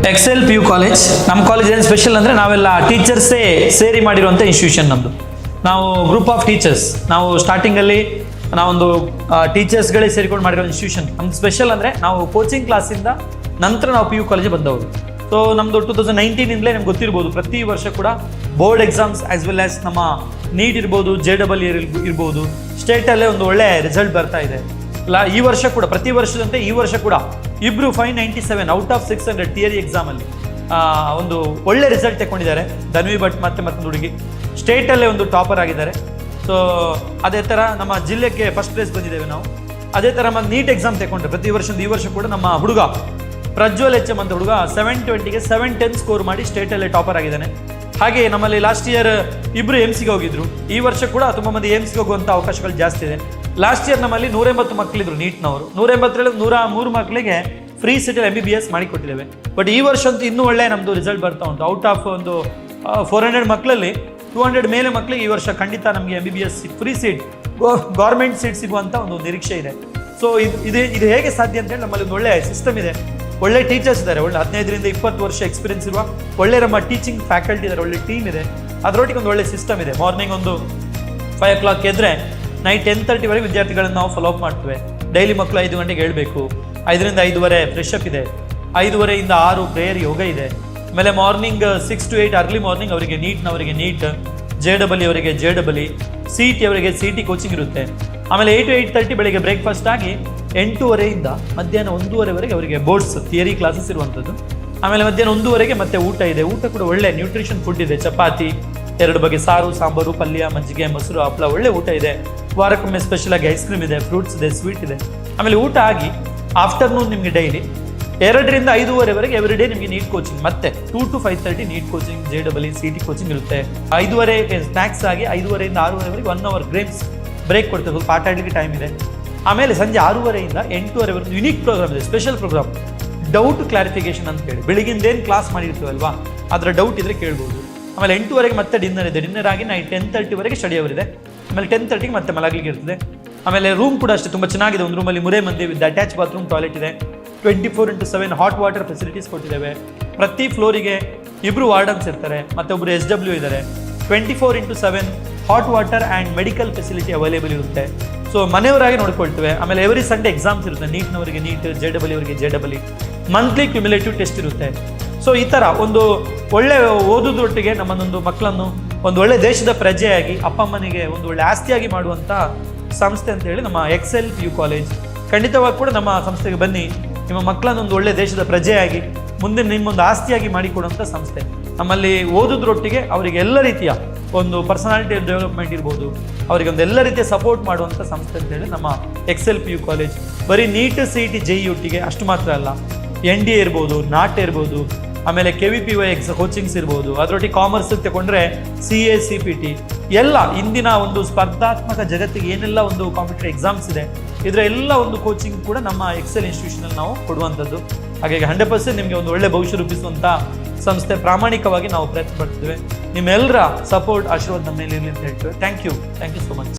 Excel PU ಯು ಕಾಲೇಜ್. ನಮ್ಮ ಕಾಲೇಜ್ ಏನು ಸ್ಪೆಷಲ್ ಅಂದರೆ ನಾವೆಲ್ಲ ಟೀಚರ್ಸೇ ಸೇರಿ ಮಾಡಿರುವಂಥ ಇನ್ಸ್ಟಿಟ್ಯೂಷನ್ ನಮ್ಮದು. ನಾವು ಗ್ರೂಪ್ ಆಫ್ ಟೀಚರ್ಸ್, ನಾವು ಸ್ಟಾರ್ಟಿಂಗಲ್ಲಿ ನಾವೊಂದು ಟೀಚರ್ಸ್ಗಳೇ ಸೇರಿಕೊಂಡು ಮಾಡಿರೋ ಇನ್ಸ್ಟಿಟ್ಯೂಷನ್. ನಮ್ದು ಸ್ಪೆಷಲ್ ಅಂದರೆ ನಾವು ಕೋಚಿಂಗ್ ಕ್ಲಾಸಿಂದ ನಂತರ ನಾವು ಪಿ ಯು ಕಾಲೇಜಿಗೆ ಬಂದವರು. ಸೊ ನಮ್ಮದು 2019ಇಂದಲೇ ನಿಮ್ಗೆ ಗೊತ್ತಿರ್ಬೋದು, ಪ್ರತಿ ವರ್ಷ ಕೂಡ board exams as well as ನಮ್ಮ ನೀಟ್ ಇರ್ಬೋದು, JEE ಇರ್ಬೋದು, ಸ್ಟೇಟಲ್ಲೇ ಒಂದು ಒಳ್ಳೆ ರಿಸಲ್ಟ್ ಬರ್ತಾ ಇದೆ. ಈ ವರ್ಷ ಕೂಡ ಪ್ರತಿ ವರ್ಷದಂತೆ ಈ ವರ್ಷ ಕೂಡ ಇಬ್ಬರು 597 ಔಟ್ ಆಫ್ 600 ಥಿಯರಿ ಎಕ್ಸಾಮಲ್ಲಿ ಒಂದು ಒಳ್ಳೆ ರಿಸಲ್ಟ್ ತಗೊಂಡಿದ್ದಾರೆ. ಧನ್ವಿ ಭಟ್ ಮತ್ತೊಂದು ಹುಡುಗಿ ಸ್ಟೇಟಲ್ಲೇ ಒಂದು ಟಾಪರ್ ಆಗಿದ್ದಾರೆ. ಸೊ ಅದೇ ಥರ ನಮ್ಮ ಜಿಲ್ಲೆಗೆ ಫಸ್ಟ್ ಪ್ಲೇಸ್ ಬಂದಿದ್ದೇವೆ ನಾವು. ಅದೇ ಥರ ನಮ್ಮ ನೀಟ್ ಎಕ್ಸಾಮ್ ತಗೊಂಡ್ರೆ ಪ್ರತಿ ವರ್ಷದ ಈ ವರ್ಷ ಕೂಡ ನಮ್ಮ ಹುಡುಗ ಪ್ರಜ್ವಲ್ HM ಅಂತ ಹುಡುಗ 720ಗೆ 710 ಸ್ಕೋರ್ ಮಾಡಿ ಸ್ಟೇಟಲ್ಲೇ ಟಾಪರ್ ಆಗಿದ್ದಾನೆ. ಹಾಗೆ ನಮ್ಮಲ್ಲಿ ಲಾಸ್ಟ್ ಇಯರ್ ಇಬ್ಬರು AIIMSಗೆ ಹೋಗಿದ್ರು. ಈ ವರ್ಷ ಕೂಡ ತುಂಬ ಮಂದಿ AIIMSಗೆ ಹೋಗುವಂಥ ಅವಕಾಶಗಳು ಜಾಸ್ತಿ ಇದೆ. ಲಾಸ್ಟ್ ಇಯರ್ ನಮ್ಮಲ್ಲಿ 180 ಮಕ್ಕಳಿದ್ರು ನೀಟ್ನವರು. 180 103 ಮಕ್ಕಳಿಗೆ ಫ್ರೀ ಸೀಟಲ್ಲಿ MBBS ಮಾಡಿಕೊಟ್ಟಿದ್ದೇವೆ. ಬಟ್ ಈ ವರ್ಷ ಅಂತೂ ಇನ್ನೂ ಒಳ್ಳೆ ನಮ್ಮದು ರಿಸಲ್ಟ್ ಬರ್ತಾ ಉಂಟು. ಔಟ್ ಆಫ್ ಒಂದು 400 ಮಕ್ಕಳಲ್ಲಿ 200 ಮೇಲೆ ಮಕ್ಕಳಿಗೆ ಈ ವರ್ಷ ಖಂಡಿತ ನಮಗೆ MBBS free seat, government seat ಸಿಗುವಂಥ ಒಂದು ನಿರೀಕ್ಷೆ ಇದೆ. ಸೊ ಇದು ಹೇಗೆ ಸಾಧ್ಯ ಅಂತೇಳಿ ನಮ್ಮಲ್ಲಿ ಒಂದು ಒಳ್ಳೆ ಸಿಸ್ಟಮ್ ಇದೆ, ಒಳ್ಳೆ ಟೀಚರ್ಸ್ ಇದ್ದಾರೆ, ಒಳ್ಳೆ 15ರಿಂದ 20 ವರ್ಷ ಎಕ್ಸ್ಪೀರಿಯನ್ಸ್ ಇರುವ ಒಳ್ಳೆ ನಮ್ಮ ಟೀಚಿಂಗ್ ಫ್ಯಾಕಲ್ಟಿ ಇದ್ದಾರೆ, ಒಳ್ಳೆ ಟೀಮ್ ಇದೆ. ಅದರೊಟ್ಟಿಗೆ ಒಂದು ಒಳ್ಳೆ ಸಿಸ್ಟಮ್ ಇದೆ. ಮಾರ್ನಿಂಗ್ ಒಂದು 5 o'clock ಎದ್ದರೆ ನೈಟ್ 10:30ವರೆಗೆ ವಿದ್ಯಾರ್ಥಿಗಳನ್ನು ನಾವು ಫಾಲೋ ಅಪ್ ಮಾಡ್ತೇವೆ. ಡೈಲಿ ಮಕ್ಕಳು 5 ಗಂಟೆಗೆ ಹೇಳಬೇಕು. 5ರಿಂದ 5:15 ಫ್ರೆಶ್ ಅಪ್ ಇದೆ. 5:30ಯಿಂದ 6 ಪ್ರೇಯರ್ ಯೋಗ ಇದೆ. ಆಮೇಲೆ ಮಾರ್ನಿಂಗ್ 6 to 8 ಅರ್ಲಿ ಮಾರ್ನಿಂಗ್ ಅವರಿಗೆ ನೀಟ್ನವರಿಗೆ ನೀಟ್, JEE ಅವರಿಗೆ JEE, CET ಅವರಿಗೆ CET ಕೋಚಿಂಗ್ ಇರುತ್ತೆ. ಆಮೇಲೆ 8 to 8:30 ಬೆಳಿಗ್ಗೆ ಬ್ರೇಕ್ಫಾಸ್ಟ್ ಆಗಿ 8:30ಯಿಂದ ಮಧ್ಯಾಹ್ನ 1:30ವರೆಗೆ ಅವರಿಗೆ ಬೋರ್ಡ್ಸ್ ಥಿಯರಿ ಕ್ಲಾಸಸ್ ಇರುವಂಥದ್ದು. ಆಮೇಲೆ ಮಧ್ಯಾಹ್ನ 1:00ವರೆಗೆ ಮತ್ತೆ ಊಟ ಇದೆ. ಊಟ ಕೂಡ ಒಳ್ಳೆ ನ್ಯೂಟ್ರಿಷನ್ ಫುಡ್ ಇದೆ. ಚಪಾತಿ, 2 ಬಗೆ ಸಾರು, ಸಾಂಬಾರು, ಪಲ್ಯ, ಮಜ್ಜಿಗೆ, ಮೊಸರು, ಹಪ್ಪಳ, ಒಳ್ಳೆ ಊಟ ಇದೆ. ವಾರಕ್ಕೊಮ್ಮೆ ಸ್ಪೆಷಲ್ ಆಗಿ ಐಸ್ ಕ್ರೀಮ್ ಇದೆ, ಫ್ರೂಟ್ಸ್ ಇದೆ, ಸ್ವೀಟ್ ಇದೆ. ಆಮೇಲೆ ಊಟ ಆಗಿ ಆಫ್ಟರ್ನೂನ್ ನಿಮಗೆ ಡೈಲಿ 2ರಿಂದ 5:30ವರೆಗೆ ಎವ್ರಿ ಡೇ ನಿಮಗೆ ನೀಟ್ ಕೋಚಿಂಗ್, ಮತ್ತೆ 2 to 5:30 NEET coaching, JEE, CET coaching ಇರುತ್ತೆ. 5:30 ಸ್ನ್ಯಾಕ್ಸ್ ಆಗಿ 5:30ರಿಂದ 6:30ವರೆಗೆ 1 hour ಗೇಮ್ಸ್ ಬ್ರೇಕ್ ಕೊಡ್ತೇವೆ, ಸ್ವಲ್ಪ ಆಟ ಆಡಲಿಕ್ಕೆ ಟೈಮ್ ಇದೆ. ಆಮೇಲೆ ಸಂಜೆ 6:30ರಿಂದ 8:30ವರೆಗೆ ಯುನೀಕ್ ಪ್ರೋಗ್ರಾಮ್ ಇದೆ, ಸ್ಪೆಷಲ್ ಪ್ರೋಗ್ರಾಮ್, ಡೌಟ್ ಕ್ಲಾರಿಫಿಕೇಶನ್ ಅಂತ ಹೇಳಿ. ಬೆಳಿಗ್ಗೆಂದೇನು ಕ್ಲಾಸ್ ಮಾಡಿರ್ತೀವಲ್ವಾ, ಅದರ ಡೌಟ್ ಇದ್ರೆ ಕೇಳ್ಬೋದು. ಆಮೇಲೆ 8:00ವರೆಗೆ ಮತ್ತೆ ಡಿನ್ನರ್ ಇದೆ. ಡಿನ್ನರ್ ಆಗಿ ನೈಟ್ 10:30ವರೆಗೆ ಸ್ಟಡಿ ಅವರ್ ಇದೆ. ಆಮೇಲೆ 10:30ಗೆ ಮತ್ತೆ ಮಲಗಲಿಕ್ಕೆ ಇರ್ತದೆ. ಆಮೇಲೆ ರೂಮ್ ಕೂಡ ಅಷ್ಟೇ ತುಂಬ ಚೆನ್ನಾಗಿದೆ. ಒಂದು ರೂಮಲ್ಲಿ 3 ಮಂದಿ ವಿತ್ ಅಟ್ಯಾಚ್ ಬಾತ್ರೂಮ್, ಟಾಯ್ಲೆಟ್ ಇದೆ. 24/7 ಹಾಟ್ ವಾಟರ್ ಫೆಸಿಲಿಟೀಸ್ ಕೊಟ್ಟಿದ್ದೇವೆ. ಪ್ರತಿ ಫ್ಲೋರಿಗೆ 2 ವಾರ್ಡನ್ಸ್ ಇರ್ತಾರೆ, ಮತ್ತೆ ಒಬ್ಬರು SW ಇದ್ದಾರೆ. 24/7 hot water and medical facility available ಇರುತ್ತೆ. ಸೊ ಮನೆಯವರಾಗಿ ನೋಡ್ಕೊಳ್ತೇವೆ. ಆಮೇಲೆ ಎವ್ರಿ ಸಂಡೇ ಎಕ್ಸಾಮ್ಸ್ ಇರುತ್ತೆ. ನೀಟ್ನವರಿಗೆ ನೀಟ್, JEE ಅವರಿಗೆ JEE, ಮಂತ್ಲಿ ಕ್ಯುಮ್ಯುಲೇಟಿವ್ ಟೆಸ್ಟ್ ಇರುತ್ತೆ. ಸೊ ಈ ಥರ ಒಂದು ಒಳ್ಳೆ ಓದೋದ್ರೊಟ್ಟಿಗೆ ನಮ್ಮನ್ನೊಂದು ಮಕ್ಕಳನ್ನು ಒಂದು ಒಳ್ಳೆ ದೇಶದ ಪ್ರಜೆಯಾಗಿ, ಅಪ್ಪ ಅಮ್ಮನಿಗೆ ಒಂದು ಒಳ್ಳೆ ಆಸ್ತಿಯಾಗಿ ಮಾಡುವಂಥ ಸಂಸ್ಥೆ ಅಂತ ಹೇಳಿ ನಮ್ಮ ಎಕ್ಸೆಲ್ PU ಕಾಲೇಜ್. ಖಂಡಿತವಾಗಿ ಕೂಡ ನಮ್ಮ ಸಂಸ್ಥೆಗೆ ಬನ್ನಿ. ನಿಮ್ಮ ಮಕ್ಕಳನ್ನು ಒಂದು ಒಳ್ಳೆ ದೇಶದ ಪ್ರಜೆಯಾಗಿ, ಮುಂದೆ ನಿಮ್ಮೊಂದು ಆಸ್ತಿಯಾಗಿ ಮಾಡಿಕೊಡುವಂಥ ಸಂಸ್ಥೆ. ನಮ್ಮಲ್ಲಿ ಓದೋದ್ರೊಟ್ಟಿಗೆ ಅವರಿಗೆ ಎಲ್ಲ ರೀತಿಯ ಒಂದು ಪರ್ಸನಾಲಿಟಿ ಡೆವಲಪ್ಮೆಂಟ್ ಇರ್ಬೋದು, ಅವರಿಗೆ ಒಂದು ಎಲ್ಲ ರೀತಿಯ ಸಪೋರ್ಟ್ ಮಾಡುವಂಥ ಸಂಸ್ಥೆ ಅಂತೇಳಿ ನಮ್ಮ ಎಕ್ಸೆಲ್ PU ಕಾಲೇಜ್. ಬರೀ ನೀಟ್, CET, JEE ಒಟ್ಟಿಗೆ ಅಷ್ಟು ಮಾತ್ರ ಅಲ್ಲ, NDA ಇರ್ಬೋದು, ನಾಟ್ ಇರ್ಬೋದು, ಆಮೇಲೆ KVPY ಕೋಚಿಂಗ್ಸ್ ಇರ್ಬೋದು, ಅದರೊಟ್ಟಿಗೆ ಕಾಮರ್ಸ್ ತಗೊಂಡ್ರೆ CA, CPT ಎಲ್ಲ ಇಂದಿನ ಒಂದು ಸ್ಪರ್ಧಾತ್ಮಕ ಜಗತ್ತಿಗೆ ಏನೆಲ್ಲ ಒಂದು ಕಾಂಪಿಟೇಟಿವ್ ಎಕ್ಸಾಮ್ಸ್ ಇದೆ, ಇದರ ಎಲ್ಲ ಒಂದು ಕೋಚಿಂಗ್ ಕೂಡ ನಮ್ಮ ಎಕ್ಸೆಲ್ ಇನ್ಸ್ಟಿಟ್ಯೂಷನಲ್ಲಿ ನಾವು ಕೊಡುವಂಥದ್ದು. ಹಾಗಾಗಿ 100% ನಿಮಗೆ ಒಂದು ಒಳ್ಳೆ ಭವಿಷ್ಯ ರೂಪಿಸುವಂಥ ಸಂಸ್ಥೆ. ಪ್ರಾಮಾಣಿಕವಾಗಿ ನಾವು ಪ್ರಯತ್ನ ಪಡ್ತೇವೆ. ನಿಮ್ಮೆಲ್ಲರ ಸಪೋರ್ಟ್, ಆಶೀರ್ವಾದ ನಮ್ಮ ಮೇಲೆ ಇರಲಿ ಅಂತ ಹೇಳ್ತೇವೆ. Thank you so much.